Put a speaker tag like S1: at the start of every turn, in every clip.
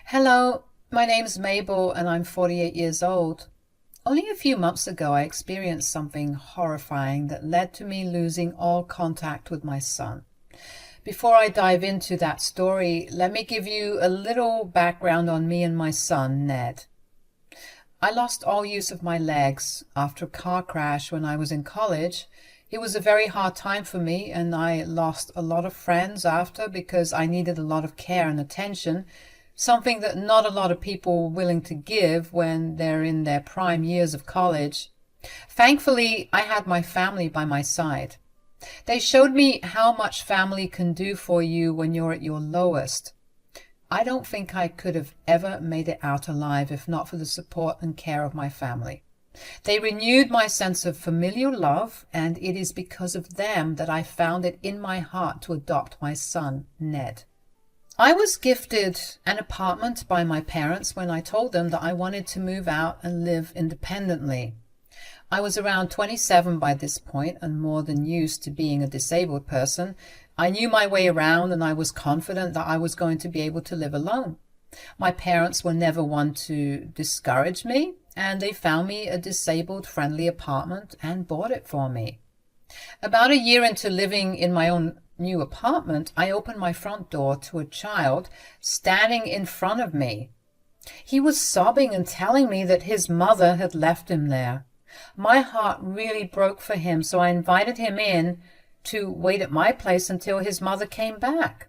S1: Hello, my name's Mabel and I'm 48 years old. Only a few months ago I experienced something horrifying that led to me losing all contact with my son. Before I dive into that story, let me give you a little background on me and my son, Ned. I lost all use of my legs after a car crash when I was in college. It was a very hard time for me, and I lost a lot of friends after because I needed a lot of care and attention, something that not a lot of people were willing to give when they're in their prime years of college. Thankfully, I had my family by my side. They showed me how much family can do for you when you're at your lowest. I don't think I could have ever made it out alive if not for the support and care of my family. They renewed my sense of familial love, and it is because of them that I found it in my heart to adopt my son, Ned. I was gifted an apartment by my parents when I told them that I wanted to move out and live independently. I was around 27 by this point and more than used to being a disabled person. I knew my way around and I was confident that I was going to be able to live alone. My parents were never one to discourage me, and they found me a disabled-friendly apartment and bought it for me. About a year into living in my own new apartment, I opened my front door to a child standing in front of me. He was sobbing and telling me that his mother had left him there. My heart really broke for him, so I invited him in to wait at my place until his mother came back.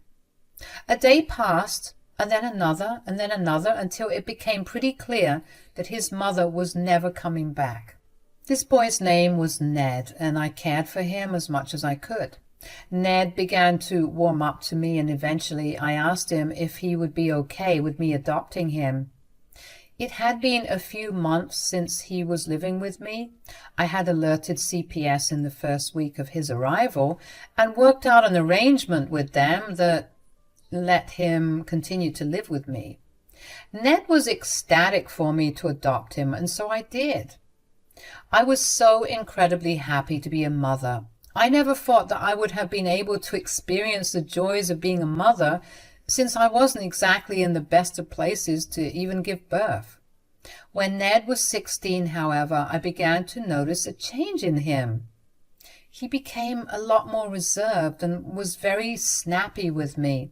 S1: A day passed, and then another, until it became pretty clear that his mother was never coming back. This boy's name was Ned, and I cared for him as much as I could. Ned began to warm up to me, and eventually I asked him if he would be okay with me adopting him. It had been a few months since he was living with me. I had alerted CPS in the first week of his arrival and worked out an arrangement with them that let him continue to live with me. Ned was ecstatic for me to adopt him, and so I did. I was so incredibly happy to be a mother. I never thought that I would have been able to experience the joys of being a mother, since I wasn't exactly in the best of places to even give birth. When Ned was 16, however, I began to notice a change in him. He became a lot more reserved and was very snappy with me.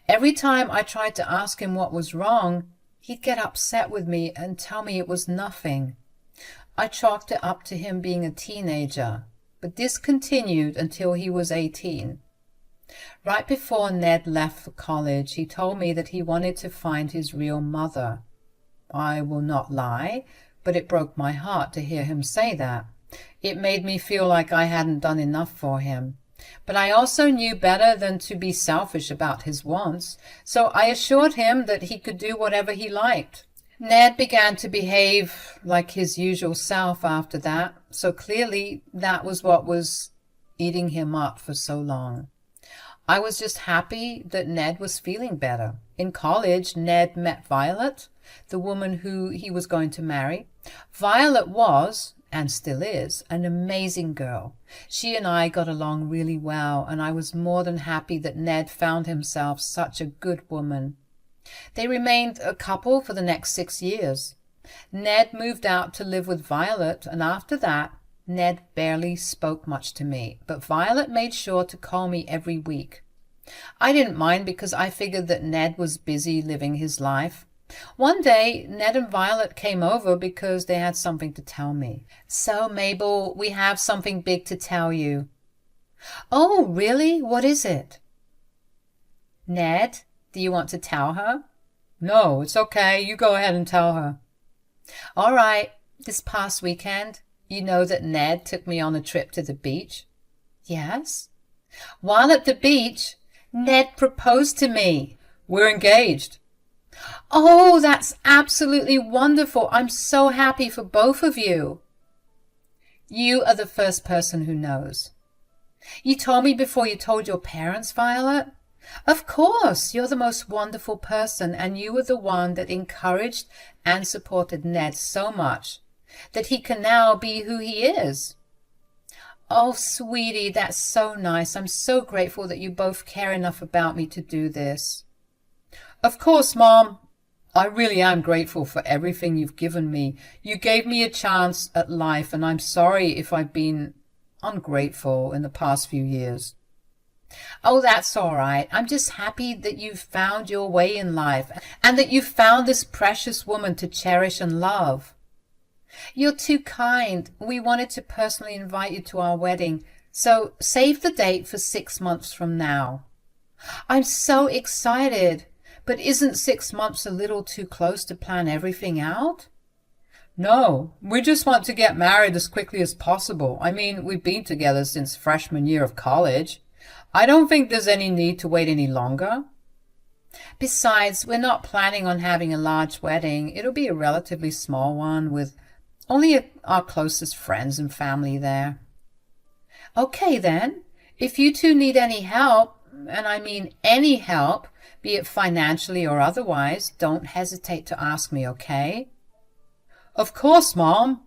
S1: Every time I tried to ask him what was wrong, he'd get upset with me and tell me it was nothing. I chalked it up to him being a teenager, but this continued until he was 18. Right before Ned left for college, he told me that he wanted to find his real mother. I will not lie, but it broke my heart to hear him say that. It made me feel like I hadn't done enough for him. But I also knew better than to be selfish about his wants, so I assured him that he could do whatever he liked. Ned began to behave like his usual self after that, so clearly that was what was eating him up for so long. I was just happy that Ned was feeling better. In college, Ned met Violet, the woman who he was going to marry. Violet was, and still is, an amazing girl. She and I got along really well, and I was more than happy that Ned found himself such a good woman. They remained a couple for the next 6 years. Ned moved out to live with Violet, and after that, Ned barely spoke much to me, but Violet made sure to call me every week. I didn't mind because I figured that Ned was busy living his life. One day, Ned and Violet came over because they had something to tell me. "So, Mabel, we have something big to tell you." "Oh, really? What is it?" "Ned, do you want to tell her?" "No, it's okay. You go ahead and tell her." "All right. This past weekend, you know that Ned took me on a trip to the beach?" "Yes." "While at the beach, Ned proposed to me." "We're engaged." "Oh, that's absolutely wonderful. I'm so happy for both of you." "You are the first person who knows." "You told me before you told your parents, Violet?" "Of course. You're the most wonderful person, and you were the one that encouraged and supported Ned so much that he can now be who he is." "Oh, sweetie, that's so nice. I'm so grateful that you both care enough about me to do this." "Of course, Mom. I really am grateful for everything you've given me. You gave me a chance at life, and I'm sorry if I've been ungrateful in the past few years. Oh, that's all right. I'm just happy that you've found your way in life and that you've found this precious woman to cherish and love. You're too kind. We wanted to personally invite you to our wedding, so save the date for 6 months from now. I'm so excited. But isn't 6 months a little too close to plan everything out? No, we just want to get married as quickly as possible. I mean, we've been together since freshman year of college. I don't think there's any need to wait any longer. Besides, we're not planning on having a large wedding. It'll be a relatively small one with only our closest friends and family there. Okay then, if you two need any help, and I mean any help, be it financially or otherwise, don't hesitate to ask me, okay? Of course, Mom.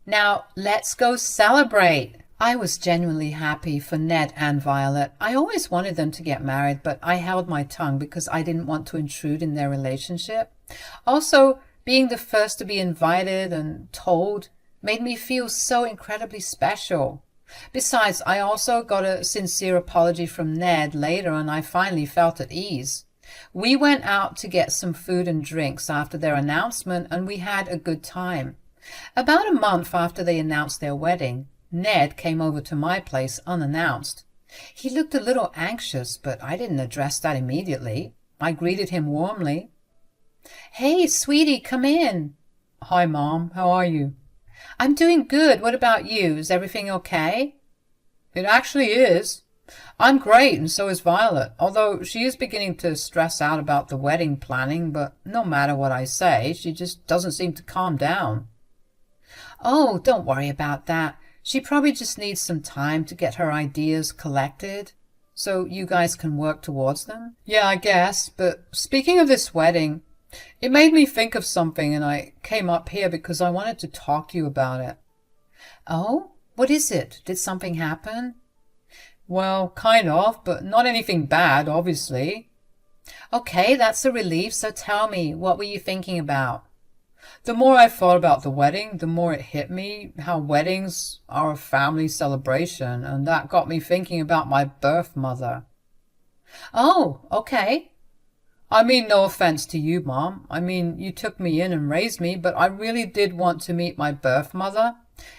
S1: Now, let's go celebrate. I was genuinely happy for Ned and Violet. I always wanted them to get married, but I held my tongue because I didn't want to intrude in their relationship. Also, being the first to be invited and told made me feel so incredibly special. Besides, I also got a sincere apology from Ned later, and I finally felt at ease. We went out to get some food and drinks after their announcement, and we had a good time. About a month after they announced their wedding, Ned came over to my place unannounced. He looked a little anxious, but I didn't address that immediately. I greeted him warmly. Hey, sweetie, come in. Hi, Mom. How are you? I'm doing good. What about you? Is everything okay? It actually is. I'm great, and so is Violet, although she is beginning to stress out about the wedding planning, but no matter what I say, she just doesn't seem to calm down. Oh, don't worry about that. She probably just needs some time to get her ideas collected, so you guys can work towards them. Yeah, I guess, but speaking of this wedding, it made me think of something, and I came up here because I wanted to talk to you about it. Oh? What is it? Did something happen? Well, kind of, but not anything bad, obviously. Okay, that's a relief, so tell me, what were you thinking about? The more I thought about the wedding, the more it hit me how weddings are a family celebration, and that got me thinking about my birth mother. Oh, okay. I mean, no offense to you, Mom. I mean, you took me in and raised me, but I really did want to meet my birth mother.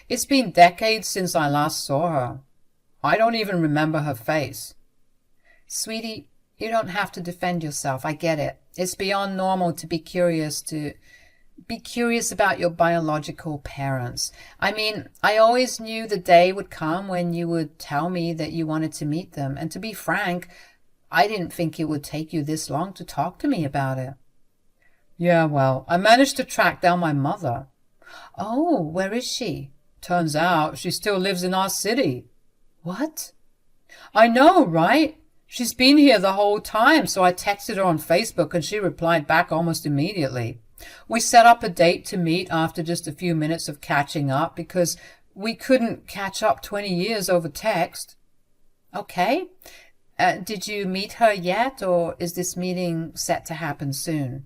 S1: It's been decades since I last saw her. I don't even remember her face. Sweetie, you don't have to defend yourself. I get it. It's beyond normal to be curious about your biological parents. I mean, I always knew the day would come when you would tell me that you wanted to meet them, and to be frank, I didn't think it would take you this long to talk to me about it. Yeah, well, I managed to track down my mother. Oh, where is she? Turns out she still lives in our city. What? I know, right? She's been here the whole time, so I texted her on Facebook and she replied back almost immediately. We set up a date to meet after just a few minutes of catching up because we couldn't catch up 20 years over text. Okay. Did you meet her yet, or is this meeting set to happen soon?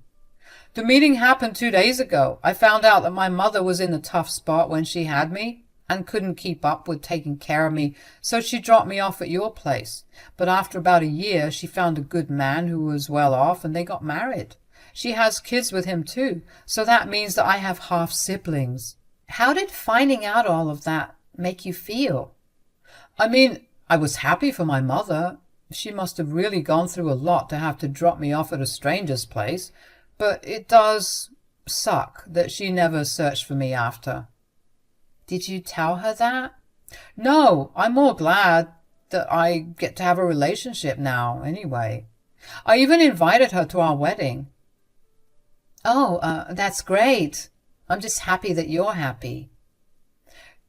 S1: The meeting happened 2 days ago. I found out that my mother was in a tough spot when she had me and couldn't keep up with taking care of me, so she dropped me off at your place. But after about a year, she found a good man who was well off, and they got married. She has kids with him too, so that means that I have half siblings. How did finding out all of that make you feel? I mean, I was happy for my mother. She must have really gone through a lot to have to drop me off at a stranger's place, but it does suck that she never searched for me after. Did you tell her that? No, I'm more glad that I get to have a relationship now, anyway. I even invited her to our wedding. Oh, that's great. I'm just happy that you're happy.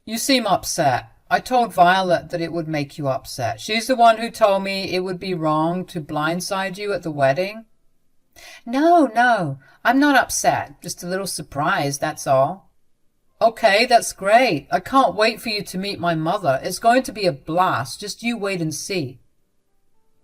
S1: You seem upset. I told Violet that it would make you upset. She's the one who told me it would be wrong to blindside you at the wedding. No, I'm not upset. Just a little surprised, that's all. Okay, that's great. I can't wait for you to meet my mother. It's going to be a blast. Just you wait and see.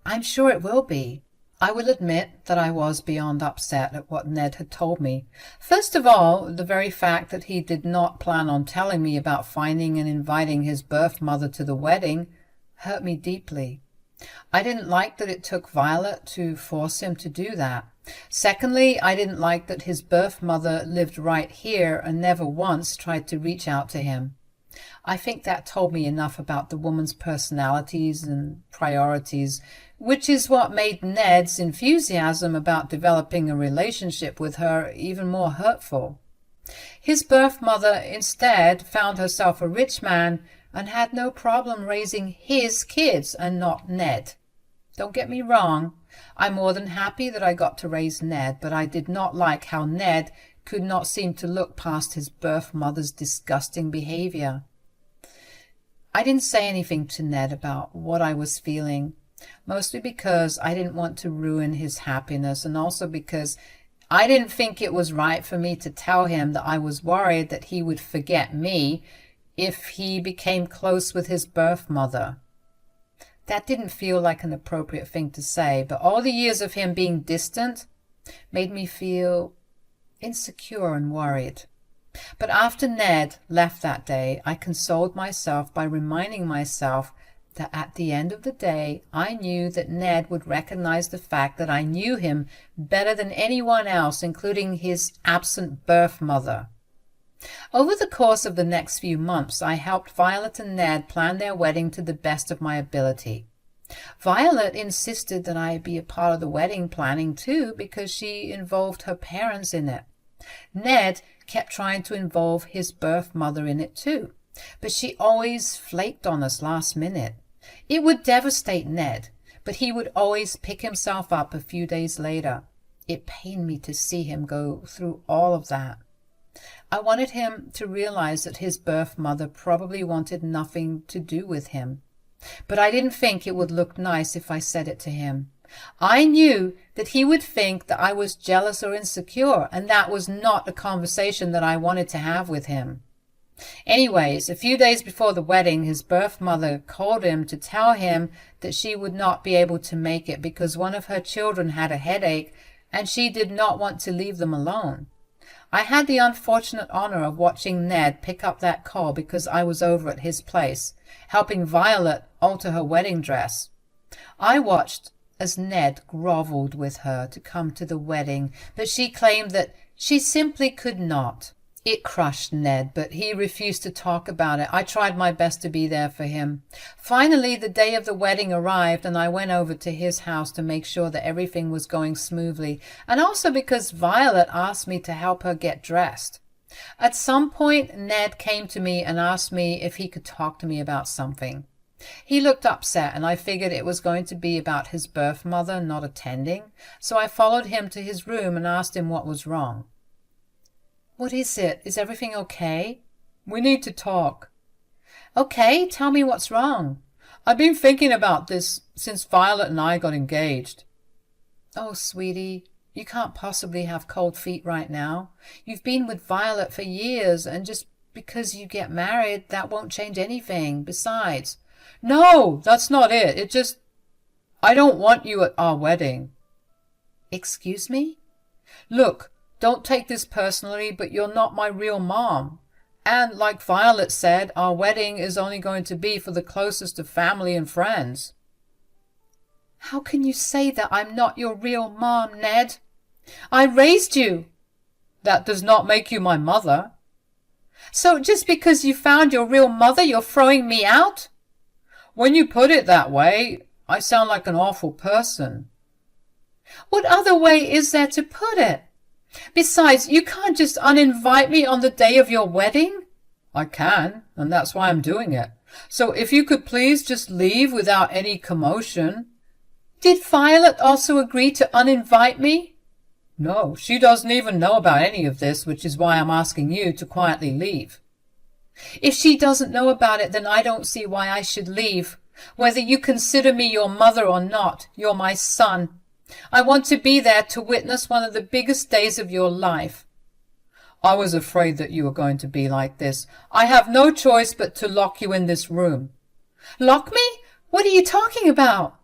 S1: I'm sure it will be. I will admit that I was beyond upset at what Ned had told me. First of all, the very fact that he did not plan on telling me about finding and inviting his birth mother to the wedding hurt me deeply. I didn't like that it took Violet to force him to do that. Secondly, I didn't like that his birth mother lived right here and never once tried to reach out to him. I think that told me enough about the woman's personalities and priorities, which is what made Ned's enthusiasm about developing a relationship with her even more hurtful. His birth mother instead found herself a rich man and had no problem raising his kids and not Ned. Don't get me wrong, I'm more than happy that I got to raise Ned, but I did not like how Ned could not seem to look past his birth mother's disgusting behavior. I didn't say anything to Ned about what I was feeling, mostly because I didn't want to ruin his happiness, and also because I didn't think it was right for me to tell him that I was worried that he would forget me if he became close with his birth mother. That didn't feel like an appropriate thing to say, but all the years of him being distant made me feel insecure and worried. But after Ned left that day, I consoled myself by reminding myself that at the end of the day, I knew that Ned would recognize the fact that I knew him better than anyone else, including his absent birth mother. Over the course of the next few months, I helped Violet and Ned plan their wedding to the best of my ability. Violet insisted that I be a part of the wedding planning too, because she involved her parents in it. Ned kept trying to involve his birth mother in it too, but she always flaked on us last minute. It would devastate Ned, but he would always pick himself up a few days later. It pained me to see him go through all of that. I wanted him to realize that his birth mother probably wanted nothing to do with him. But I didn't think it would look nice if I said it to him. I knew that he would think that I was jealous or insecure, and that was not a conversation that I wanted to have with him. Anyways, a few days before the wedding, his birth mother called him to tell him that she would not be able to make it because one of her children had a headache and she did not want to leave them alone. I had the unfortunate honor of watching Ned pick up that call because I was over at his place, helping Violet alter her wedding dress. I watched as Ned groveled with her to come to the wedding, but she claimed that she simply could not. It crushed Ned, but he refused to talk about it. I tried my best to be there for him. Finally, the day of the wedding arrived, and I went over to his house to make sure that everything was going smoothly, and also because Violet asked me to help her get dressed. At some point, Ned came to me and asked me if he could talk to me about something. He looked upset, and I figured it was going to be about his birth mother not attending, so I followed him to his room and asked him what was wrong. "What is it? Is everything okay?" "We need to talk." "Okay, tell me what's wrong." "I've been thinking about this since Violet and I got engaged." "Oh, sweetie, you can't possibly have cold feet right now. You've been with Violet for years, and just because you get married, that won't change anything. Besides—" "No, that's not it. It just... I don't want you at our wedding." "Excuse me?" "Look, don't take this personally, but you're not my real mom. And like Violet said, our wedding is only going to be for the closest of family and friends." "How can you say that I'm not your real mom, Ned? I raised you." "That does not make you my mother." "So just because you found your real mother, you're throwing me out?" "When you put it that way, I sound like an awful person." "What other way is there to put it? Besides, you can't just uninvite me on the day of your wedding." "I can, and that's why I'm doing it. So if you could please just leave without any commotion." "Did Violet also agree to uninvite me?" "No, she doesn't even know about any of this, which is why I'm asking you to quietly leave." "If she doesn't know about it, then I don't see why I should leave. Whether you consider me your mother or not, you're my son. I want to be there to witness one of the biggest days of your life." "I was afraid that you were going to be like this. I have no choice but to lock you in this room." "Lock me? What are you talking about?"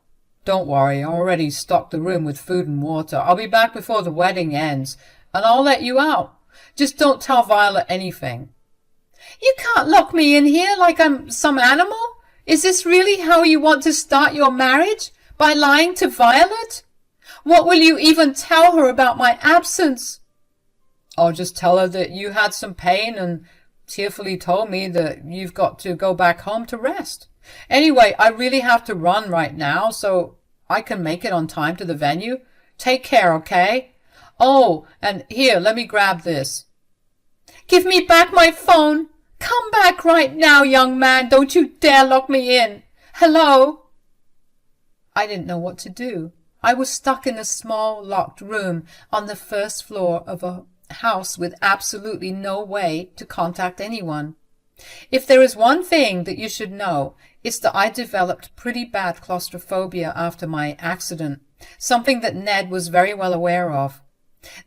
S1: Don't worry, I already stocked the room with food and water. I'll be back before the wedding ends, and I'll let you out. Just don't tell Violet anything. You can't lock me in here like I'm some animal. Is this really how you want to start your marriage? By lying to Violet? What will you even tell her about my absence? I'll just tell her that you had some pain and tearfully told me that you've got to go back home to rest. Anyway, I really have to run right now so I can make it on time to the venue. Take care, okay? Oh, and here, let me grab this. Give me back my phone. Come back right now, young man. Don't you dare lock me in. Hello? I didn't know what to do. I was stuck in a small, locked room on the first floor of a house with absolutely no way to contact anyone. If there is one thing that you should know, it's that I developed pretty bad claustrophobia after my accident, something that Ned was very well aware of.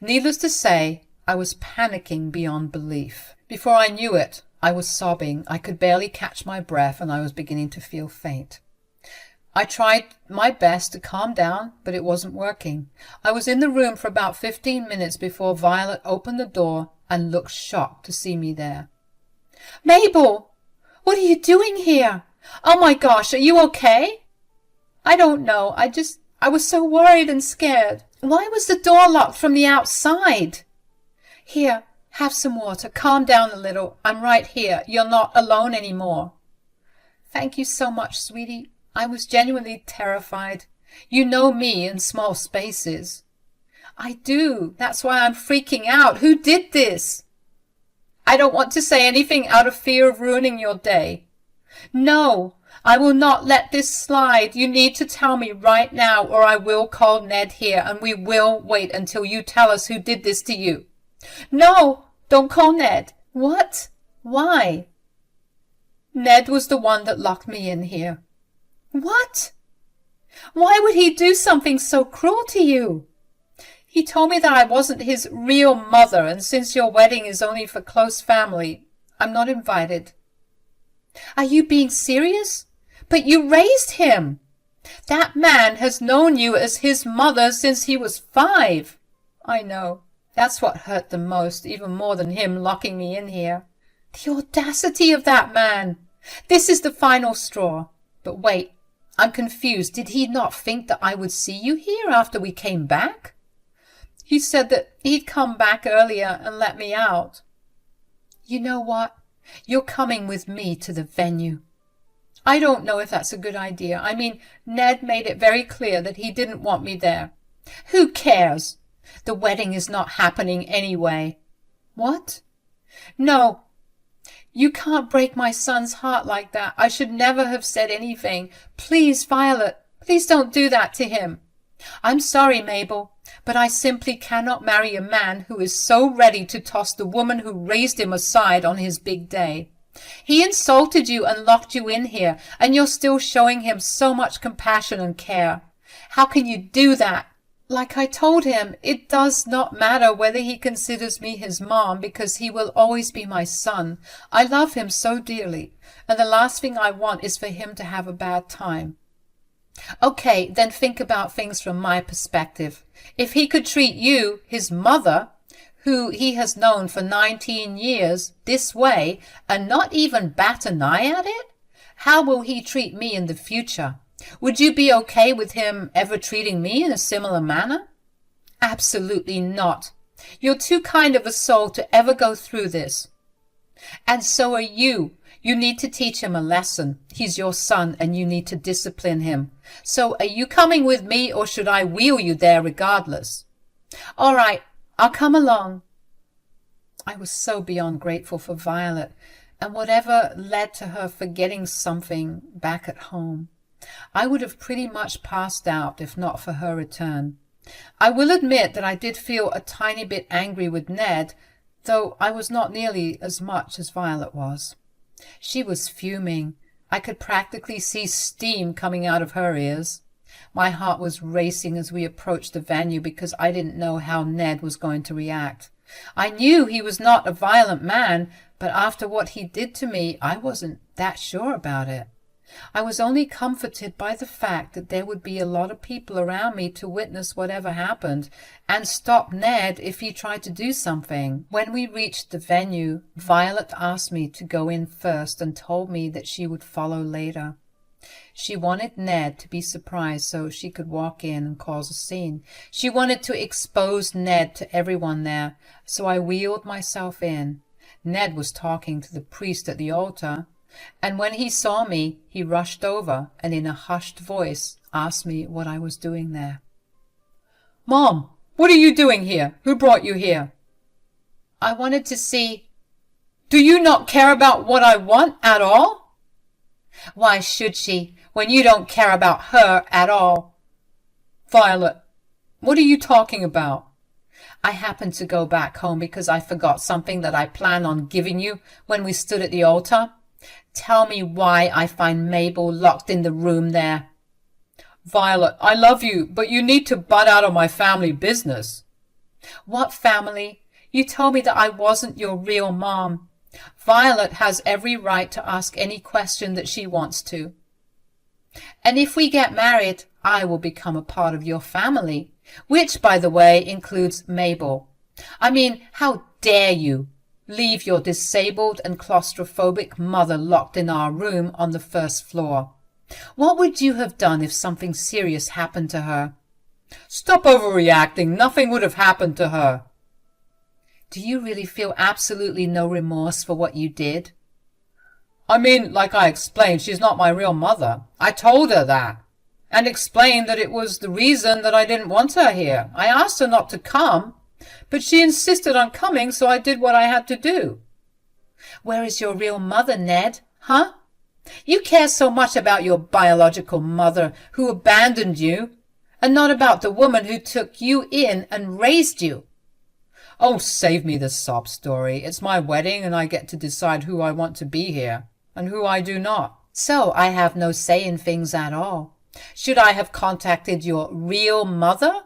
S1: Needless to say, I was panicking beyond belief. Before I knew it, I was sobbing. I could barely catch my breath, and I was beginning to feel faint. I tried my best to calm down, but it wasn't working. I was in the room for about 15 minutes before Violet opened the door and looked shocked to see me there. Mabel, what are you doing here? Oh my gosh, are you okay? I don't know. I was so worried and scared. Why was the door locked from the outside? Here, have some water. Calm down a little. I'm right here. You're not alone anymore. Thank you so much, sweetie. I was genuinely terrified. You know me in small spaces. I do. That's why I'm freaking out. Who did this? I don't want to say anything out of fear of ruining your day. No, I will not let this slide. You need to tell me right now, or I will call Ned here, and we will wait until you tell us who did this to you. No, don't call Ned. What? Why? Ned was the one that locked me in here. What? Why would he do something so cruel to you? He told me that I wasn't his real mother, and since your wedding is only for close family, I'm not invited. Are you being serious? But you raised him. That man has known you as his mother since he was 5. I know. That's what hurt the most, even more than him locking me in here. The audacity of that man. This is the final straw. But wait, I'm confused. Did he not think that I would see you here after we came back? He said that he'd come back earlier and let me out. You know what? You're coming with me to the venue. I don't know if that's a good idea. I mean, Ned made it very clear that he didn't want me there. Who cares? The wedding is not happening anyway. What? No. You can't break my son's heart like that. I should never have said anything. Please, Violet, please don't do that to him. I'm sorry, Mabel, but I simply cannot marry a man who is so ready to toss the woman who raised him aside on his big day. He insulted you and locked you in here, and you're still showing him so much compassion and care. How can you do that? Like I told him, it does not matter whether he considers me his mom, because he will always be my son. I love him so dearly, and the last thing I want is for him to have a bad time. Okay, then think about things from my perspective. If he could treat you, his mother, who he has known for 19 years, this way, and not even bat an eye at it, how will he treat me in the future? Would you be okay with him ever treating me in a similar manner? Absolutely not. You're too kind of a soul to ever go through this. And so are you. You need to teach him a lesson. He's your son, and you need to discipline him. So are you coming with me, or should I wheel you there regardless? All right, I'll come along. I was so beyond grateful for Violet, and whatever led to her forgetting something back at home. I would have pretty much passed out if not for her return. I will admit that I did feel a tiny bit angry with Ned, though I was not nearly as much as Violet was. She was fuming. I could practically see steam coming out of her ears. My heart was racing as we approached the venue because I didn't know how Ned was going to react. I knew he was not a violent man, but after what he did to me, I wasn't that sure about it. I was only comforted by the fact that there would be a lot of people around me to witness whatever happened and stop Ned if he tried to do something. When we reached the venue, Violet asked me to go in first and told me that she would follow later. She wanted Ned to be surprised so she could walk in and cause a scene. She wanted to expose Ned to everyone there, so I wheeled myself in. Ned was talking to the priest at the altar, and when he saw me, he rushed over and in a hushed voice asked me what I was doing there. "Mom, what are you doing here? Who brought you here?" "I wanted to see." "Do you not care about what I want at all?" "Why should she, when you don't care about her at all?" "Violet, what are you talking about?" "I happened to go back home because I forgot something that I planned on giving you when we stood at the altar. Tell me why I find Mabel locked in the room there." "Violet, I love you, but you need to butt out of my family business." "What family? You told me that I wasn't your real mom. Violet has every right to ask any question that she wants to. And if we get married, I will become a part of your family, which, by the way, includes Mabel. I mean, how dare you leave your disabled and claustrophobic mother locked in our room on the first floor? What would you have done if something serious happened to her?" "Stop overreacting. Nothing would have happened to her." "Do you really feel absolutely no remorse for what you did?" "I mean, like I explained, she's not my real mother. I told her that, and explained that it was the reason that I didn't want her here. I asked her not to come, but she insisted on coming, so I did what I had to do." "Where is your real mother, Ned? Huh? You care so much about your biological mother who abandoned you, and not about the woman who took you in and raised you." "Oh, save me the sob story. It's my wedding, and I get to decide who I want to be here, and who I do not." "So I have no say in things at all. Should I have contacted your real mother?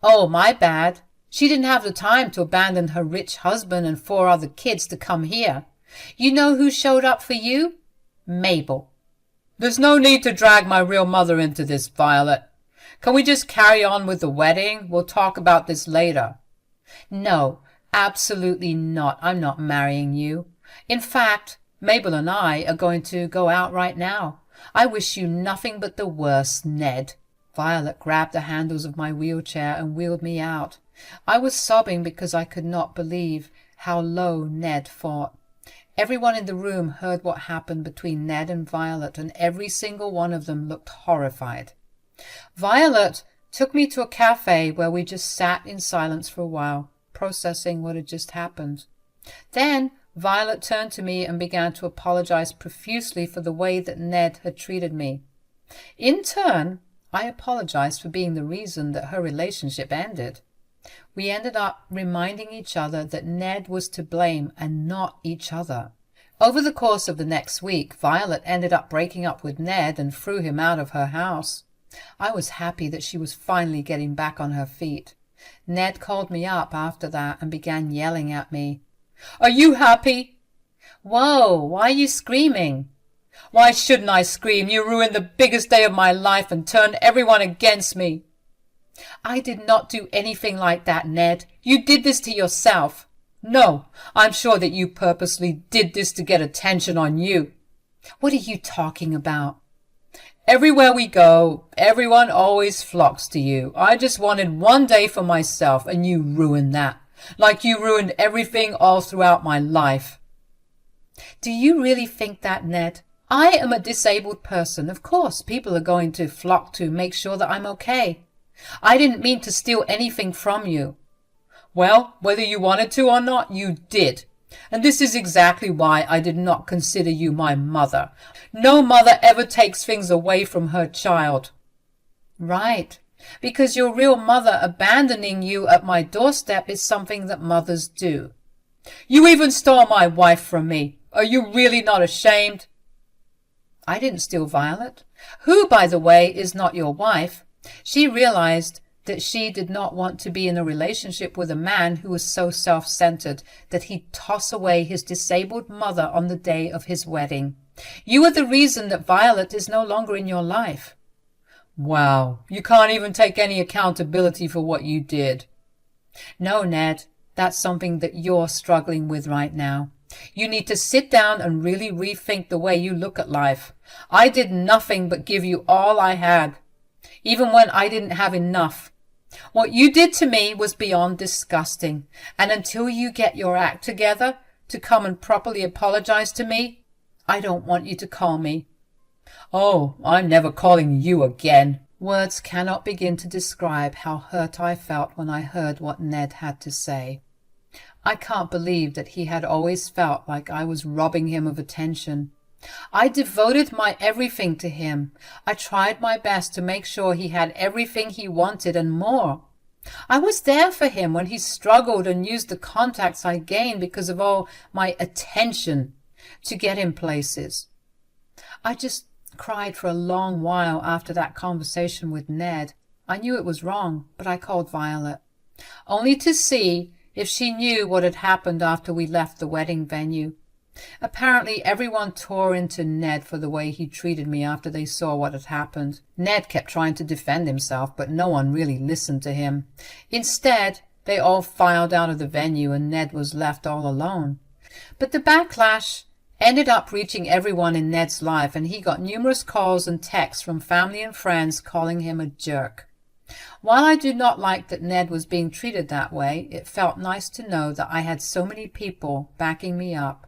S1: Oh, my bad. She didn't have the time to abandon her rich husband and 4 other kids to come here. You know who showed up for you? Mabel." "There's no need to drag my real mother into this, Violet. Can we just carry on with the wedding? We'll talk about this later." "No, absolutely not. I'm not marrying you. In fact, Mabel and I are going to go out right now. I wish you nothing but the worst, Ned." Violet grabbed the handles of my wheelchair and wheeled me out. I was sobbing because I could not believe how low Ned fought. Everyone in the room heard what happened between Ned and Violet, and every single one of them looked horrified. Violet took me to a cafe where we just sat in silence for a while, processing what had just happened. Then Violet turned to me and began to apologize profusely for the way that Ned had treated me. In turn, I apologized for being the reason that her relationship ended. We ended up reminding each other that Ned was to blame and not each other. Over the course of the next week, Violet ended up breaking up with Ned and threw him out of her house. I was happy that she was finally getting back on her feet. Ned called me up after that and began yelling at me. "Are you happy?" "Whoa, why are you screaming?" "Why shouldn't I scream? You ruined the biggest day of my life and turned everyone against me." "I did not do anything like that, Ned. You did this to yourself." "No, I'm sure that you purposely did this to get attention on you." "What are you talking about?" "Everywhere we go, everyone always flocks to you. I just wanted one day for myself, and you ruined that. Like you ruined everything all throughout my life." "Do you really think that, Ned? I am a disabled person. Of course, people are going to flock to make sure that I'm okay. I didn't mean to steal anything from you." "Well, whether you wanted to or not, you did. And this is exactly why I did not consider you my mother. No mother ever takes things away from her child." "Right. Because your real mother abandoning you at my doorstep is something that mothers do." "You even stole my wife from me. Are you really not ashamed?" "I didn't steal Violet, who, by the way, is not your wife. She realized that she did not want to be in a relationship with a man who was so self-centered that he'd toss away his disabled mother on the day of his wedding. You are the reason that Violet is no longer in your life. Wow, you can't even take any accountability for what you did. No, Ned, that's something that you're struggling with right now. You need to sit down and really rethink the way you look at life. I did nothing but give you all I had, even when I didn't have enough. What you did to me was beyond disgusting, and until you get your act together to come and properly apologize to me, I don't want you to call me. Oh, I'm never calling you again. Words cannot begin to describe how hurt I felt when I heard what Ned had to say. I can't believe that he had always felt like I was robbing him of attention. I devoted my everything to him. I tried my best to make sure he had everything he wanted and more. I was there for him when he struggled and used the contacts I gained because of all my attention to get him places. I just cried for a long while after that conversation with Ned. I knew it was wrong, but I called Violet, only to see if she knew what had happened after we left the wedding venue. Apparently everyone tore into Ned for the way he treated me after they saw what had happened. Ned kept trying to defend himself, but no one really listened to him. Instead, they all filed out of the venue and Ned was left all alone. But the backlash ended up reaching everyone in Ned's life, and he got numerous calls and texts from family and friends calling him a jerk. While I do not like that Ned was being treated that way, it felt nice to know that I had so many people backing me up.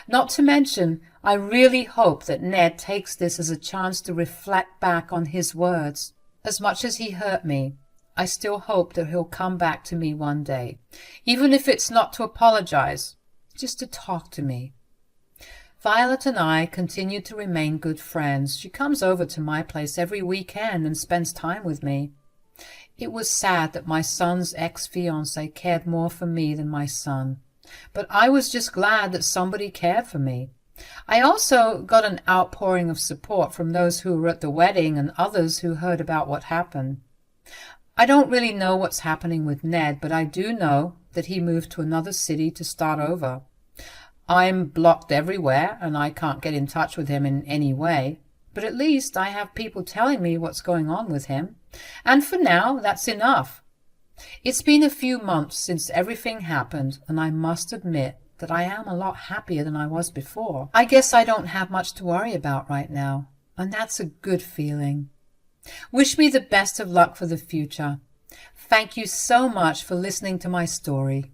S1: Not to mention, I really hope that Ned takes this as a chance to reflect back on his words. As much as he hurt me, I still hope that he'll come back to me one day, even if it's not to apologize, just to talk to me. Violet and I continue to remain good friends. She comes over to my place every weekend and spends time with me. It was sad that my son's ex-fiancé cared more for me than my son, but I was just glad that somebody cared for me. I also got an outpouring of support from those who were at the wedding and others who heard about what happened. I don't really know what's happening with Ned, but I do know that he moved to another city to start over. I'm blocked everywhere and I can't get in touch with him in any way, but at least I have people telling me what's going on with him, and for now that's enough. It's been a few months since everything happened, and I must admit that I am a lot happier than I was before. I guess I don't have much to worry about right now, and that's a good feeling. Wish me the best of luck for the future. Thank you so much for listening to my story.